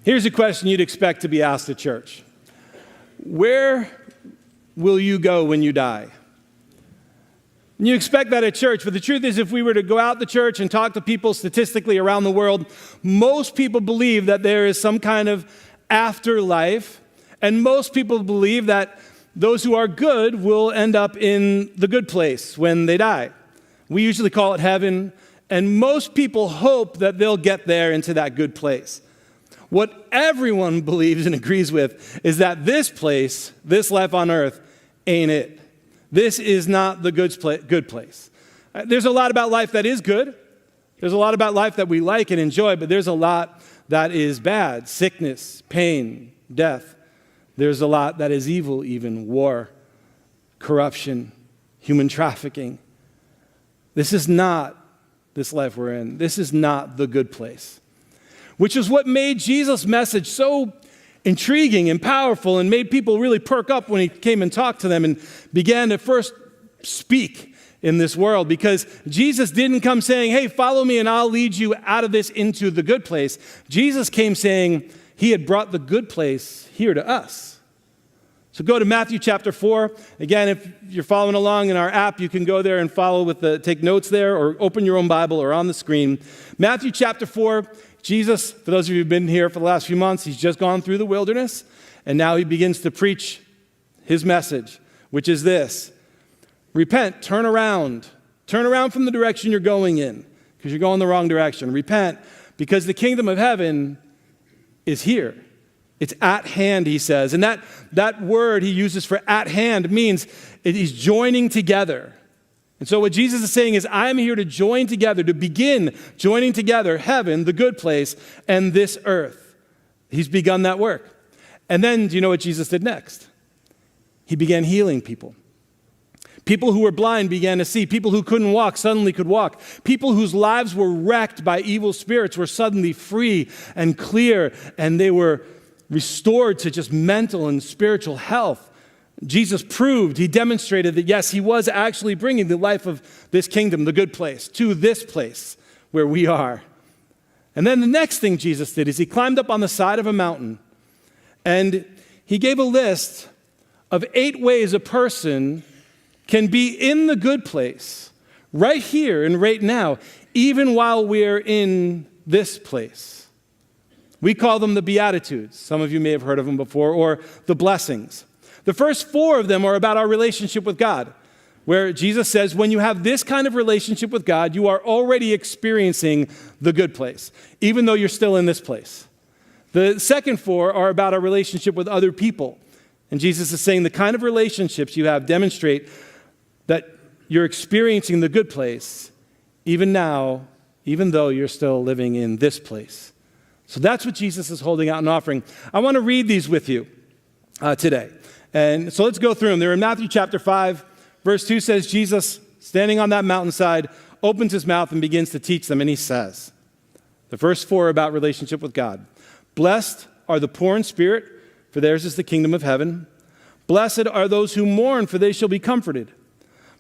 Here's a question you'd expect to be asked at church. Where will you go when you die? And you expect that at church, but the truth is if we were to go out the church and talk to people statistically around the world, most people believe that there is some kind of afterlife, and most people believe that those who are good will end up in the good place when they die. We usually call it heaven, and most people hope that they'll get there into that good place. What everyone believes and agrees with is that this place, this life on earth, ain't it. This is not the good place. There's a lot about life that is good. There's a lot about life that we like and enjoy, but there's a lot that is bad. Sickness, pain, death. There's a lot that is evil even. War, corruption, human trafficking. This is not this life we're in. This is not the good place. Which is what made Jesus' message so intriguing and powerful and made people really perk up when he came and talked to them and began to first speak in this world, because Jesus didn't come saying, hey, follow me and I'll lead you out of this into the good place. Jesus came saying he had brought the good place here to us. So go to Matthew chapter 4. Again, if you're following along in our app, you can go there and follow take notes there or open your own Bible or on the screen. Matthew chapter 4. Jesus, for those of you who've been here for the last few months, he's just gone through the wilderness, and now he begins to preach his message, which is this: repent, turn around from the direction you're going in, because you're going the wrong direction. Repent, because the kingdom of heaven is here. It's at hand, he says. And that word he uses for at hand means he's joining together. And so what Jesus is saying is, I am here to join together, to begin joining together heaven, the good place, and this earth. He's begun that work. And then, do you know what Jesus did next? He began healing people. People who were blind began to see. People who couldn't walk suddenly could walk. People whose lives were wrecked by evil spirits were suddenly free and clear, and they were restored to just mental and spiritual health. Jesus proved, he demonstrated that yes, he was actually bringing the life of this kingdom, the good place, to this place where we are. And then the next thing Jesus did is he climbed up on the side of a mountain and he gave a list of 8 ways a person can be in the good place right here and right now, even while we're in this place. We call them the Beatitudes. Some of you may have heard of them before, or the blessings. The first 4 of them are about our relationship with God, where Jesus says, when you have this kind of relationship with God, you are already experiencing the good place, even though you're still in this place. The second 4 are about our relationship with other people. And Jesus is saying the kind of relationships you have demonstrate that you're experiencing the good place, even now, even though you're still living in this place. So that's what Jesus is holding out and offering. I want to read these with you today. And so let's go through them. They're in Matthew chapter 5. Verse 2 says, Jesus, standing on that mountainside, opens his mouth and begins to teach them. And he says, the first 4 are about relationship with God. Blessed are the poor in spirit, for theirs is the kingdom of heaven. Blessed are those who mourn, for they shall be comforted.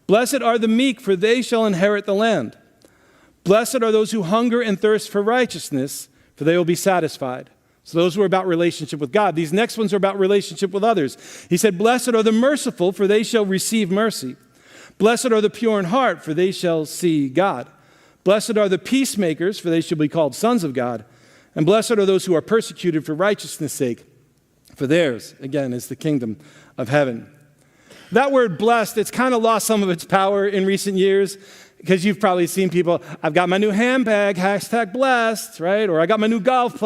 Blessed are the meek, for they shall inherit the land. Blessed are those who hunger and thirst for righteousness, for they will be satisfied. So those were about relationship with God. These next ones are about relationship with others. He said, blessed are the merciful, for they shall receive mercy. Blessed are the pure in heart, for they shall see God. Blessed are the peacemakers, for they shall be called sons of God. And blessed are those who are persecuted for righteousness' sake, for theirs, again, is the kingdom of heaven. That word blessed, it's kind of lost some of its power in recent years, because you've probably seen people, I've got my new handbag, #blessed, right? Or I got my new golf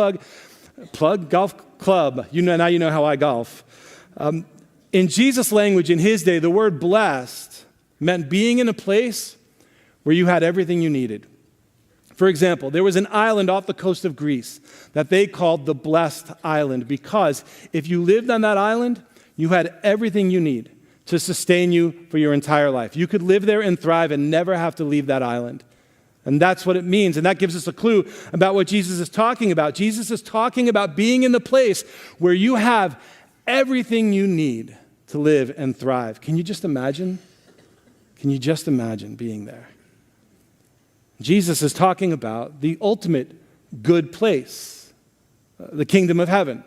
golf club. Now you know how I golf. In Jesus' language, in his day, the word blessed meant being in a place where you had everything you needed. For example, there was an island off the coast of Greece that they called the Blessed Island, because if you lived on that island, you had everything you need to sustain you for your entire life. You could live there and thrive and never have to leave that island. And that's what it means. And that gives us a clue about what Jesus is talking about. Jesus is talking about being in the place where you have everything you need to live and thrive. Can you just imagine? Can you just imagine being there? Jesus is talking about the ultimate good place. the kingdom of heaven.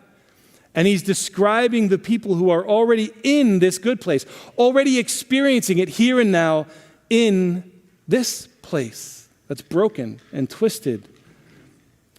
And he's describing the people who are already in this good place, already experiencing it here and now in this place that's broken and twisted.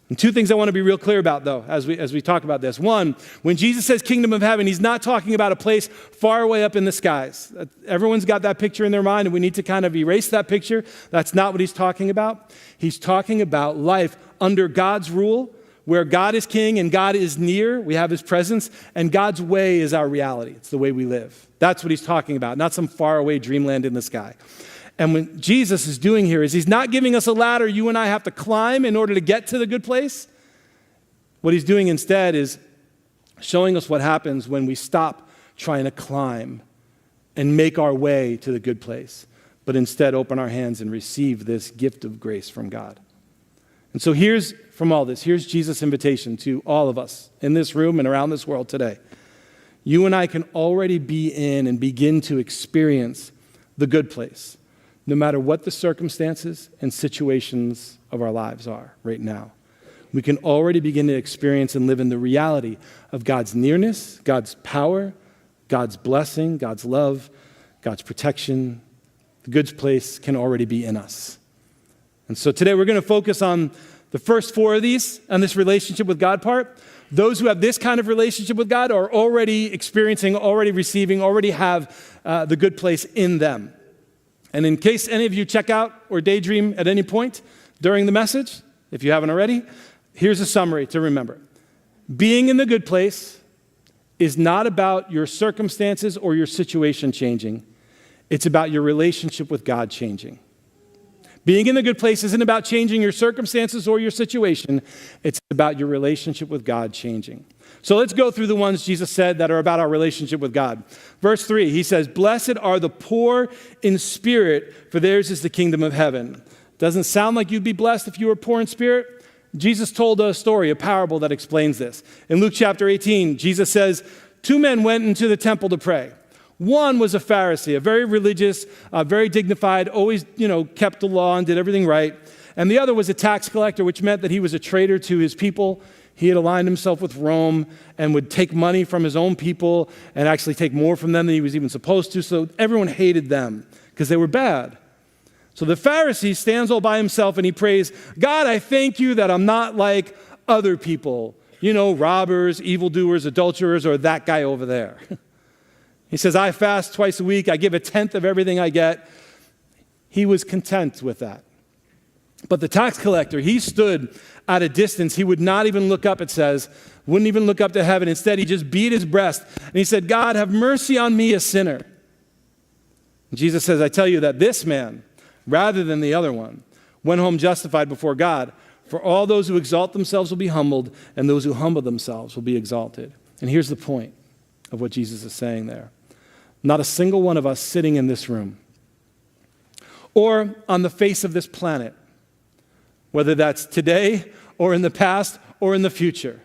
And two things I want to be real clear about, though, as we talk about this. One, when Jesus says kingdom of heaven, he's not talking about a place far away up in the skies. Everyone's got that picture in their mind, and we need to kind of erase that picture. That's not what he's talking about. He's talking about life under God's rule, where God is king and God is near. We have his presence, and God's way is our reality. It's the way we live. That's what he's talking about, not some faraway dreamland in the sky. And what Jesus is doing here is he's not giving us a ladder you and I have to climb in order to get to the good place. What he's doing instead is showing us what happens when we stop trying to climb and make our way to the good place, but instead open our hands and receive this gift of grace from God. And so here's Jesus' invitation to all of us in this room and around this world today. You and I can already be in and begin to experience the good place, no matter what the circumstances and situations of our lives are right now. We can already begin to experience and live in the reality of God's nearness, God's power, God's blessing, God's love, God's protection. The good place can already be in us. And so today we're going to focus on the first four of these, on this relationship with God part. Those who have this kind of relationship with God are already experiencing, already receiving, already have the good place in them. And in case any of you check out or daydream at any point during the message, if you haven't already, here's a summary to remember. Being in the good place is not about your circumstances or your situation changing. It's about your relationship with God changing. Being in the good place isn't about changing your circumstances or your situation. It's about your relationship with God changing. So let's go through the ones Jesus said that are about our relationship with God. Verse 3, he says, "Blessed are the poor in spirit, for theirs is the kingdom of heaven." Doesn't sound like you'd be blessed if you were poor in spirit. Jesus told a story, a parable that explains this. In Luke chapter 18, Jesus says, 2 men went into the temple to pray. One was a Pharisee, a very religious, very dignified, always, kept the law and did everything right. And the other was a tax collector, which meant that he was a traitor to his people. He had aligned himself with Rome and would take money from his own people and actually take more from them than he was even supposed to. So everyone hated them because they were bad. So the Pharisee stands all by himself and he prays, "God, I thank you that I'm not like other people, robbers, evildoers, adulterers, or that guy over there." He says, "I fast twice a week. I give 1/10 of everything I get." He was content with that. But the tax collector, he stood at a distance. He would not even look up, it says, wouldn't even look up to heaven. Instead, he just beat his breast and he said, "God, have mercy on me, a sinner." And Jesus says, "I tell you that this man, rather than the other one, went home justified before God. For all those who exalt themselves will be humbled, and those who humble themselves will be exalted." And here's the point of what Jesus is saying there. Not a single one of us sitting in this room or on the face of this planet, whether that's today or in the past or in the future,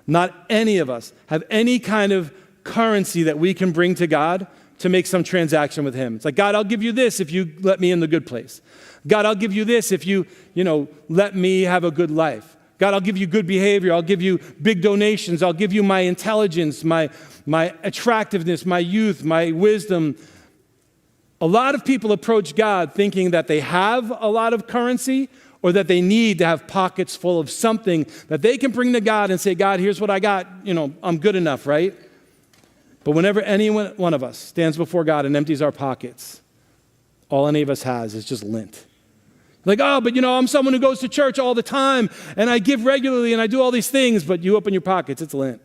not any of us have any kind of currency that we can bring to God to make some transaction with him. It's like, "God, I'll give you this if you let me in the good place. God, I'll give you this if you, let me have a good life. God, I'll give you good behavior. I'll give you big donations. I'll give you my intelligence, my attractiveness, my youth, my wisdom." A lot of people approach God thinking that they have a lot of currency or that they need to have pockets full of something that they can bring to God and say, "God, here's what I got. I'm good enough," right? But whenever any one of us stands before God and empties our pockets, all any of us has is just lint. Like, "Oh, but I'm someone who goes to church all the time and I give regularly and I do all these things," but you open your pockets, it's lint.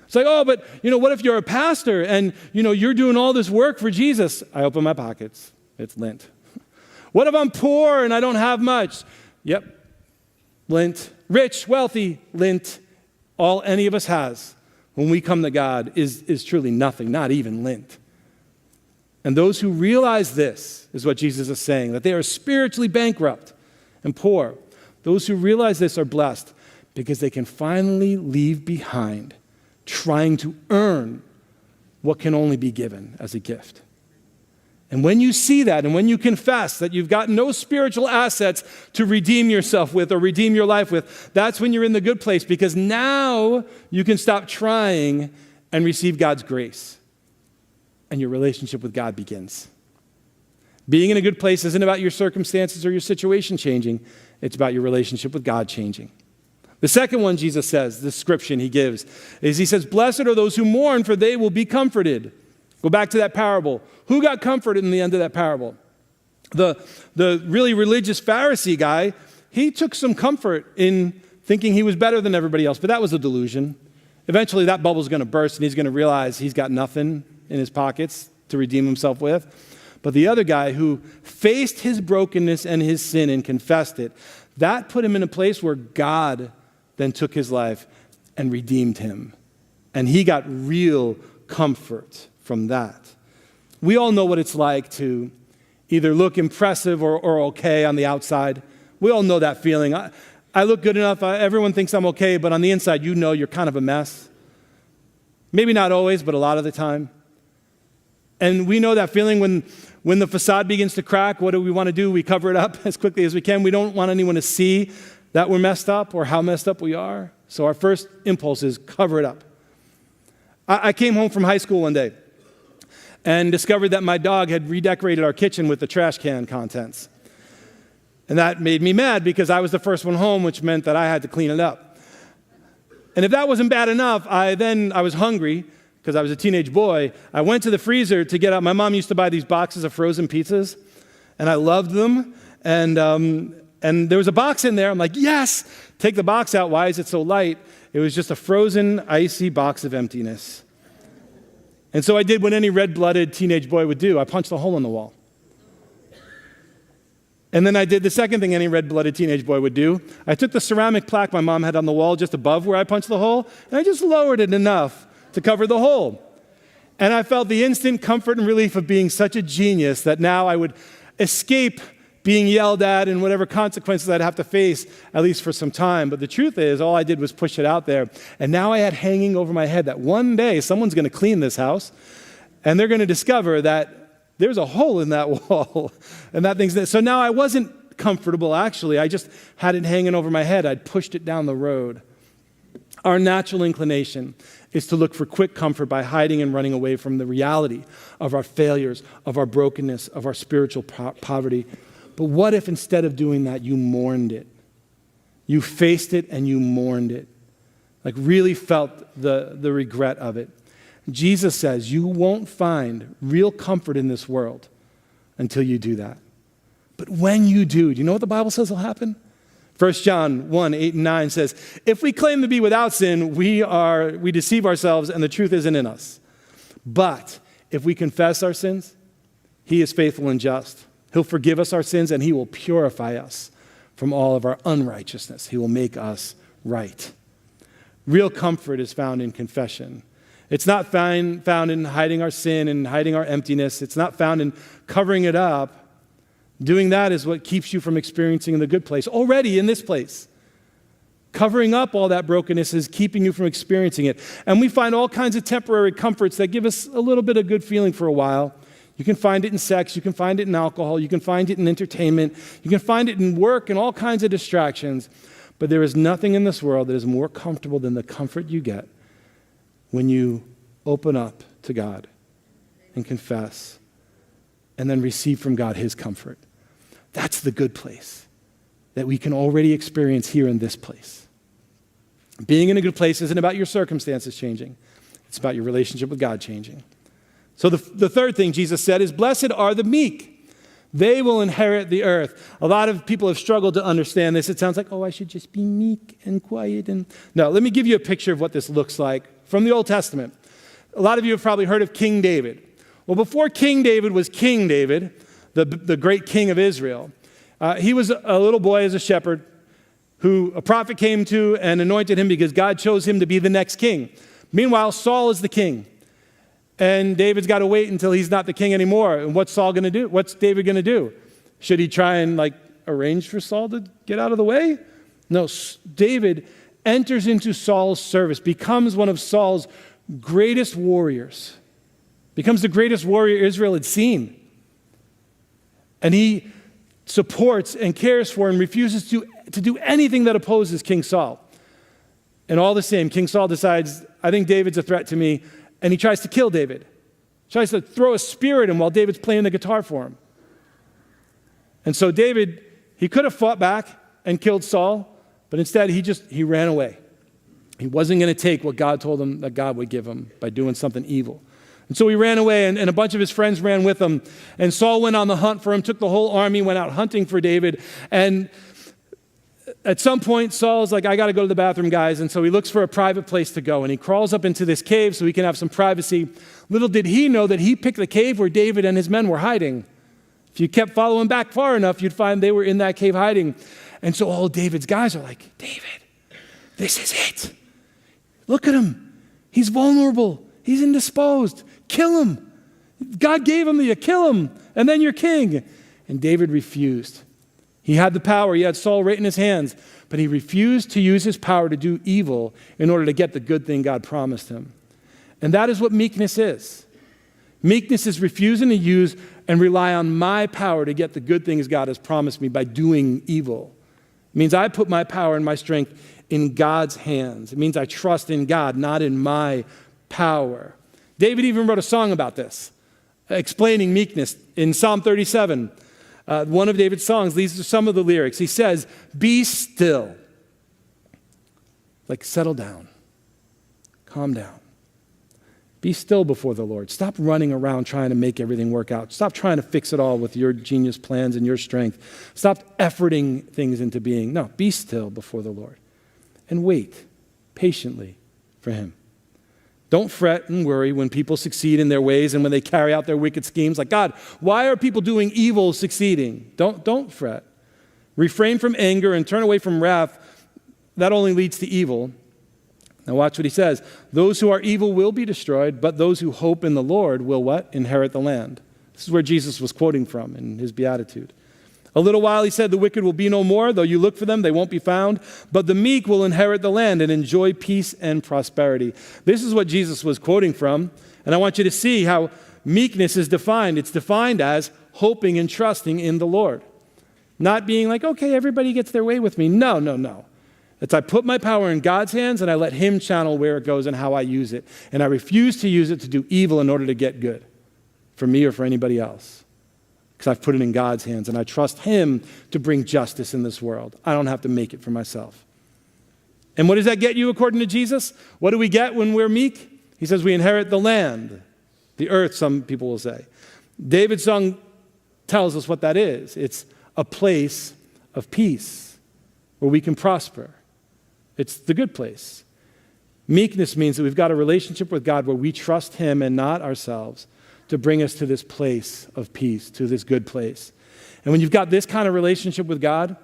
It's like, "Oh, but what if you're a pastor and you're doing all this work for Jesus?" I open my pockets, it's lint. "What if I'm poor and I don't have much?" Yep, lint. Rich, wealthy, lint. All any of us has when we come to God is truly nothing, not even lint. And those who realize this is what Jesus is saying, that they are spiritually bankrupt and poor. Those who realize this are blessed because they can finally leave behind trying to earn what can only be given as a gift. And when you see that, and when you confess that you've got no spiritual assets to redeem yourself with or redeem your life with, that's when you're in the good place, because now you can stop trying and receive God's grace. And your relationship with God begins. Being in a good place isn't about your circumstances or your situation changing. It's about your relationship with God changing. The second one Jesus says, the description he gives, is he says, "Blessed are those who mourn, for they will be comforted." Go back to that parable. Who got comforted in the end of that parable? The really religious Pharisee guy, he took some comfort in thinking he was better than everybody else, but that was a delusion. Eventually that bubble's going to burst and he's going to realize he's got nothing in his pockets to redeem himself with. But the other guy who faced his brokenness and his sin and confessed it, that put him in a place where God then took his life and redeemed him. And he got real comfort from that. We all know what it's like to either look impressive or okay on the outside. We all know that feeling. I look good enough, everyone thinks I'm okay, but on the inside, you know you're kind of a mess. Maybe not always, but a lot of the time. And we know that feeling when the facade begins to crack. What do we want to do? We cover it up as quickly as we can. We don't want anyone to see that we're messed up or how messed up we are. So our first impulse is cover it up. I came home from high school one day and discovered that my dog had redecorated our kitchen with the trash can contents. And that made me mad because I was the first one home, which meant that I had to clean it up. And if that wasn't bad enough, I was hungry because I was a teenage boy. I went to the freezer to get out. My mom used to buy these boxes of frozen pizzas, and I loved them. And there was a box in there. I'm like, yes, take the box out. Why is it so light? It was just a frozen, icy box of emptiness. And so I did what any red-blooded teenage boy would do. I punched a hole in the wall. And then I did the second thing any red-blooded teenage boy would do. I took the ceramic plaque my mom had on the wall just above where I punched the hole, and I just lowered it enough to cover the hole. And I felt the instant comfort and relief of being such a genius that now I would escape being yelled at and whatever consequences I'd have to face, at least for some time. But the truth is, all I did was push it out there. And now I had hanging over my head that one day someone's going to clean this house, and they're going to discover that there's a hole in that wall. And that thing's there. So now I wasn't comfortable, actually. I just had it hanging over my head. I'd pushed it down the road. Our natural inclination is to look for quick comfort by hiding and running away from the reality of our failures, of our brokenness, of our spiritual poverty. But what if instead of doing that, you mourned it? You faced it and you mourned it. Like really felt the regret of it. Jesus says you won't find real comfort in this world until you do that. But when you do you know what the Bible says will happen? 1 John 1, 8 and 9 says, if we claim to be without sin, we deceive ourselves and the truth isn't in us. But if we confess our sins, he is faithful and just. He'll forgive us our sins and he will purify us from all of our unrighteousness. He will make us right. Real comfort is found in confession. It's not found in hiding our sin and hiding our emptiness. It's not found in covering it up. Doing that is what keeps you from experiencing the good place, already in this place. Covering up all that brokenness is keeping you from experiencing it. And we find all kinds of temporary comforts that give us a little bit of good feeling for a while. You can find it in sex, you can find it in alcohol, you can find it in entertainment, you can find it in work and all kinds of distractions. But there is nothing in this world that is more comfortable than the comfort you get when you open up to God and confess and then receive from God his comfort. That's the good place that we can already experience here in this place. Being in a good place isn't about your circumstances changing. It's about your relationship with God changing. So the third thing Jesus said is, blessed are the meek. They will inherit the earth. A lot of people have struggled to understand this. It sounds like, I should just be meek and quiet. No, let me give you a picture of what this looks like from the Old Testament. A lot of you have probably heard of King David. Well, before King David was King David, the great king of Israel, he was a little boy as a shepherd who a prophet came to and anointed him because God chose him to be the next king. Meanwhile, Saul is the king. And David's got to wait until he's not the king anymore. And what's Saul going to do? What's David going to do? Should he try and arrange for Saul to get out of the way? No, David enters into Saul's service, becomes one of Saul's greatest warriors, becomes the greatest warrior Israel had seen. And he supports and cares for and refuses to do anything that opposes King Saul. And all the same, King Saul decides, I think David's a threat to me, and he tries to kill David. Tries to throw a spear at him while David's playing the guitar for him. And so David, he could have fought back and killed Saul, but instead he ran away. He wasn't going to take what God told him that God would give him by doing something evil. And so he ran away, and a bunch of his friends ran with him. And Saul went on the hunt for him, took the whole army, went out hunting for David. And at some point, Saul's like, I got to go to the bathroom, guys. And so he looks for a private place to go. And he crawls up into this cave so he can have some privacy. Little did he know that he picked the cave where David and his men were hiding. If you kept following back far enough, you'd find they were in that cave hiding. And so all David's guys are like, David, this is it. Look at him. He's vulnerable. He's indisposed. Kill him. God gave him you kill him, and then you're king. And David refused. He had the power. He had Saul right in his hands, but he refused to use his power to do evil in order to get the good thing God promised him. And that is what meekness is. Meekness is refusing to use and rely on my power to get the good things God has promised me by doing evil. It means I put my power and my strength in God's hands. It means I trust in God, not in my power. David even wrote a song about this, explaining meekness in Psalm 37. One of David's songs, these are some of the lyrics. He says, be still. Like settle down. Calm down. Be still before the Lord. Stop running around trying to make everything work out. Stop trying to fix it all with your genius plans and your strength. Stop efforting things into being. No, be still before the Lord and wait patiently for him. Don't fret and worry when people succeed in their ways and when they carry out their wicked schemes. Like, God, why are people doing evil succeeding? Don't fret. Refrain from anger and turn away from wrath. That only leads to evil. Now watch what he says. Those who are evil will be destroyed, but those who hope in the Lord will what? Inherit the land. This is where Jesus was quoting from in his beatitude. A little while, he said, the wicked will be no more. Though you look for them, they won't be found. But the meek will inherit the land and enjoy peace and prosperity. This is what Jesus was quoting from. And I want you to see how meekness is defined. It's defined as hoping and trusting in the Lord. Not being like, okay, everybody gets their way with me. No. It's I put my power in God's hands and I let him channel where it goes and how I use it. And I refuse to use it to do evil in order to get good for me or for anybody else. Because I've put it in God's hands and I trust him to bring justice in this world. I don't have to make it for myself. And what does that get you according to Jesus? What do we get when we're meek? He says we inherit the land, the earth, some people will say. David's song tells us what that is. It's a place of peace where we can prosper. It's the good place. Meekness means that we've got a relationship with God where we trust him and not ourselves to bring us to this place of peace, to this good place. And when you've got this kind of relationship with God,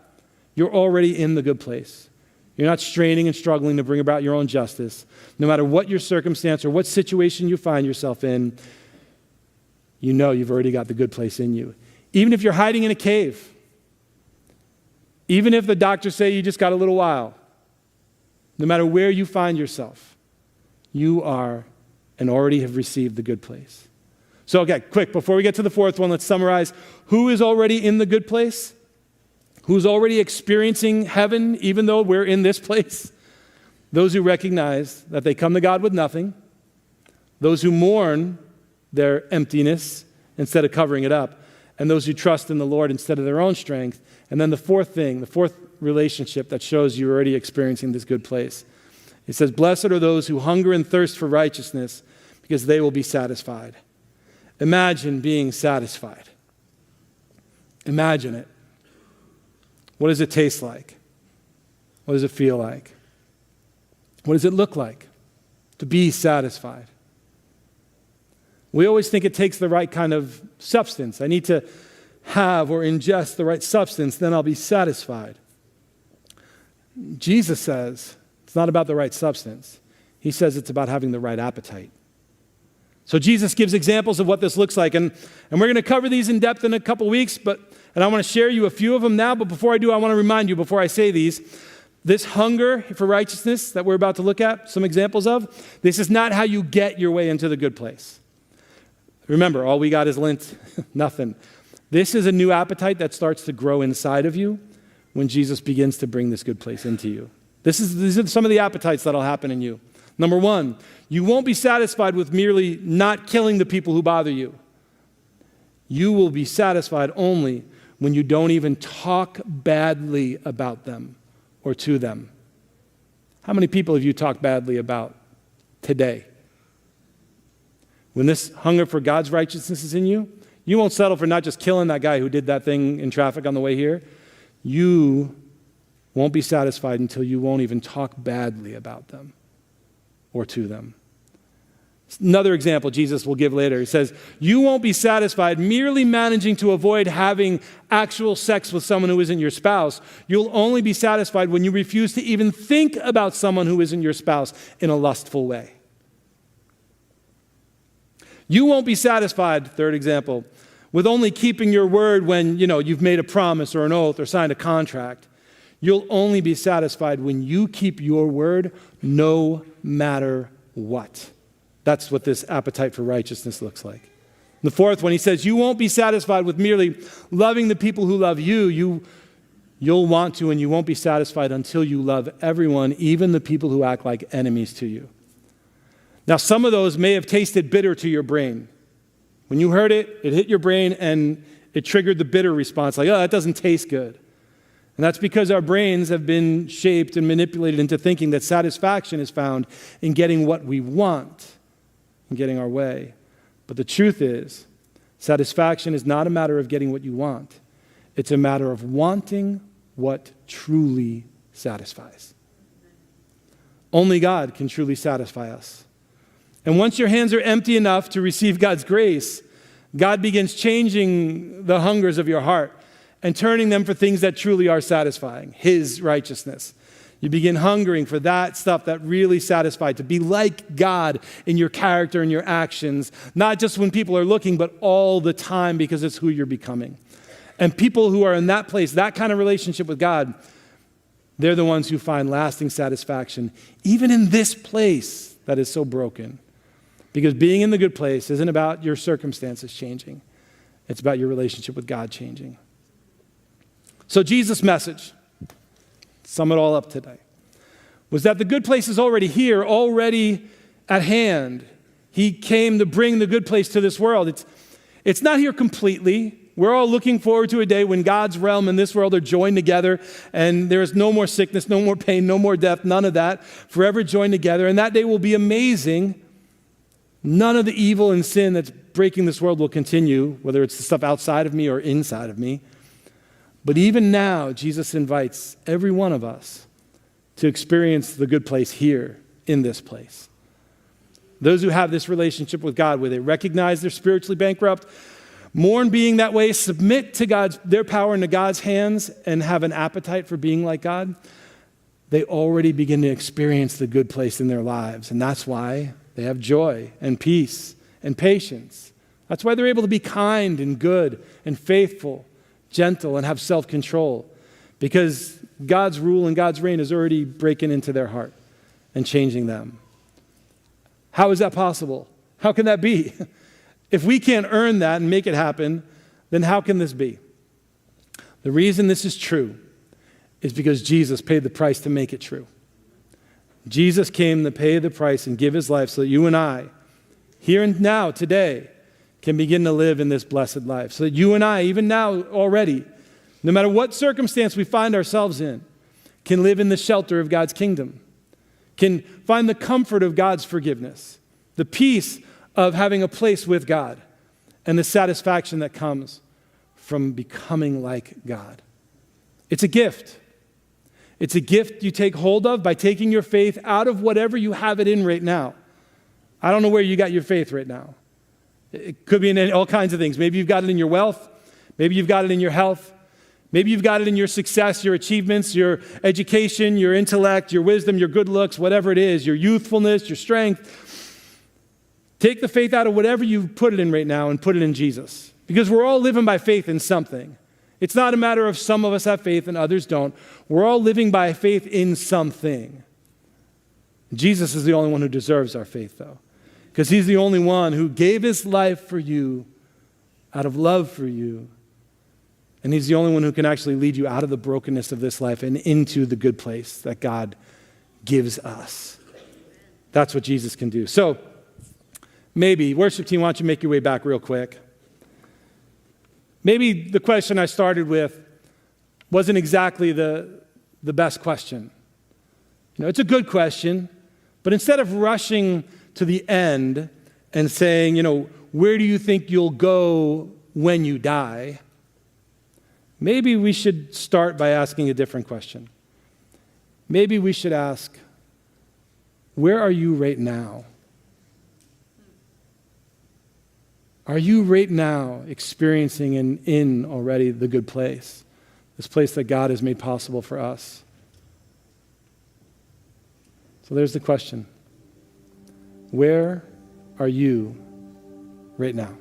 you're already in the good place. You're not straining and struggling to bring about your own justice. No matter what your circumstance or what situation you find yourself in, you know you've already got the good place in you. Even if you're hiding in a cave, even if the doctors say you just got a little while, no matter where you find yourself, you are and already have received the good place. So, okay, quick, before we get to the fourth one, let's summarize. Who is already in the good place? Who's already experiencing heaven, even though we're in this place? Those who recognize that they come to God with nothing. Those who mourn their emptiness instead of covering it up. And those who trust in the Lord instead of their own strength. And then the fourth relationship that shows you're already experiencing this good place. It says, blessed are those who hunger and thirst for righteousness, because they will be satisfied. Imagine being satisfied. Imagine it. What does it taste like? What does it feel like? What does it look like to be satisfied? We always think it takes the right kind of substance. I need to have or ingest the right substance, then I'll be satisfied. Jesus says it's not about the right substance. He says it's about having the right appetite. So Jesus gives examples of what this looks like, and we're going to cover these in depth in a couple weeks, and I want to share you a few of them now, but before I do, I want to remind you before I say these, this hunger for righteousness that we're about to look at, some examples of, this is not how you get your way into the good place. Remember, all we got is lint, nothing. This is a new appetite that starts to grow inside of you when Jesus begins to bring this good place into you. These are some of the appetites that'll happen in you. Number one, you won't be satisfied with merely not killing the people who bother you. You will be satisfied only when you don't even talk badly about them or to them. How many people have you talked badly about today? When this hunger for God's righteousness is in you, you won't settle for not just killing that guy who did that thing in traffic on the way here. You won't be satisfied until you won't even talk badly about them or to them. Another example Jesus will give later. He says, you won't be satisfied merely managing to avoid having actual sex with someone who isn't your spouse. You'll only be satisfied when you refuse to even think about someone who isn't your spouse in a lustful way. You won't be satisfied, third example, with only keeping your word when, you've made a promise or an oath or signed a contract. You'll only be satisfied when you keep your word no matter what. That's what this appetite for righteousness looks like. The fourth one, he says, you won't be satisfied with merely loving the people who love you. You'll want to, and you won't be satisfied until you love everyone, even the people who act like enemies to you. Now, some of those may have tasted bitter to your brain. When you heard it, it hit your brain and it triggered the bitter response, like, oh, that doesn't taste good. And that's because our brains have been shaped and manipulated into thinking that satisfaction is found in getting what we want and getting our way. But the truth is, satisfaction is not a matter of getting what you want. It's a matter of wanting what truly satisfies. Only God can truly satisfy us. And once your hands are empty enough to receive God's grace, God begins changing the hungers of your heart and turning them for things that truly are satisfying, His righteousness. You begin hungering for that stuff that really satisfies, to be like God in your character and your actions, not just when people are looking, but all the time, because it's who you're becoming. And people who are in that place, that kind of relationship with God, they're the ones who find lasting satisfaction, even in this place that is so broken. Because being in the good place isn't about your circumstances changing. It's about your relationship with God changing. So Jesus' message, sum it all up today, was that the good place is already here, already at hand. He came to bring the good place to this world. It's not here completely. We're all looking forward to a day when God's realm and this world are joined together and there is no more sickness, no more pain, no more death, none of that, forever joined together. And that day will be amazing. None of the evil and sin that's breaking this world will continue, whether it's the stuff outside of me or inside of me. But even now, Jesus invites every one of us to experience the good place here in this place. Those who have this relationship with God, where they recognize they're spiritually bankrupt, mourn being that way, submit to their power into God's hands, and have an appetite for being like God, they already begin to experience the good place in their lives. And that's why they have joy and peace and patience. That's why they're able to be kind and good and faithful, gentle, and have self-control, because God's rule and God's reign is already breaking into their heart and changing them. How is that possible? How can that be? If we can't earn that and make it happen, then how can this be? The reason this is true is because Jesus paid the price to make it true. Jesus came to pay the price and give His life so that you and I, here and now, today, can begin to live in this blessed life. So that you and I, even now already, no matter what circumstance we find ourselves in, can live in the shelter of God's kingdom, can find the comfort of God's forgiveness, the peace of having a place with God, and the satisfaction that comes from becoming like God. It's a gift. It's a gift you take hold of by taking your faith out of whatever you have it in right now. I don't know where you got your faith right now. It could be in all kinds of things. Maybe you've got it in your wealth. Maybe you've got it in your health. Maybe you've got it in your success, your achievements, your education, your intellect, your wisdom, your good looks, whatever it is, your youthfulness, your strength. Take the faith out of whatever you put it in right now and put it in Jesus. Because we're all living by faith in something. It's not a matter of some of us have faith and others don't. We're all living by faith in something. Jesus is the only one who deserves our faith, though, because He's the only one who gave His life for you out of love for you And he's the only one who can actually lead you out of the brokenness of this life and into the good place that God gives us. That's what Jesus can do. So maybe, worship team, why don't you make your way back real quick? Maybe the question I started with wasn't exactly the best question. It's a good question, but instead of rushing to the end and saying, where do you think you'll go when you die? Maybe we should start by asking a different question. Maybe we should ask, where are you right now? Are you right now experiencing and in already the good place? This place that God has made possible for us. So there's the question. Where are you right now?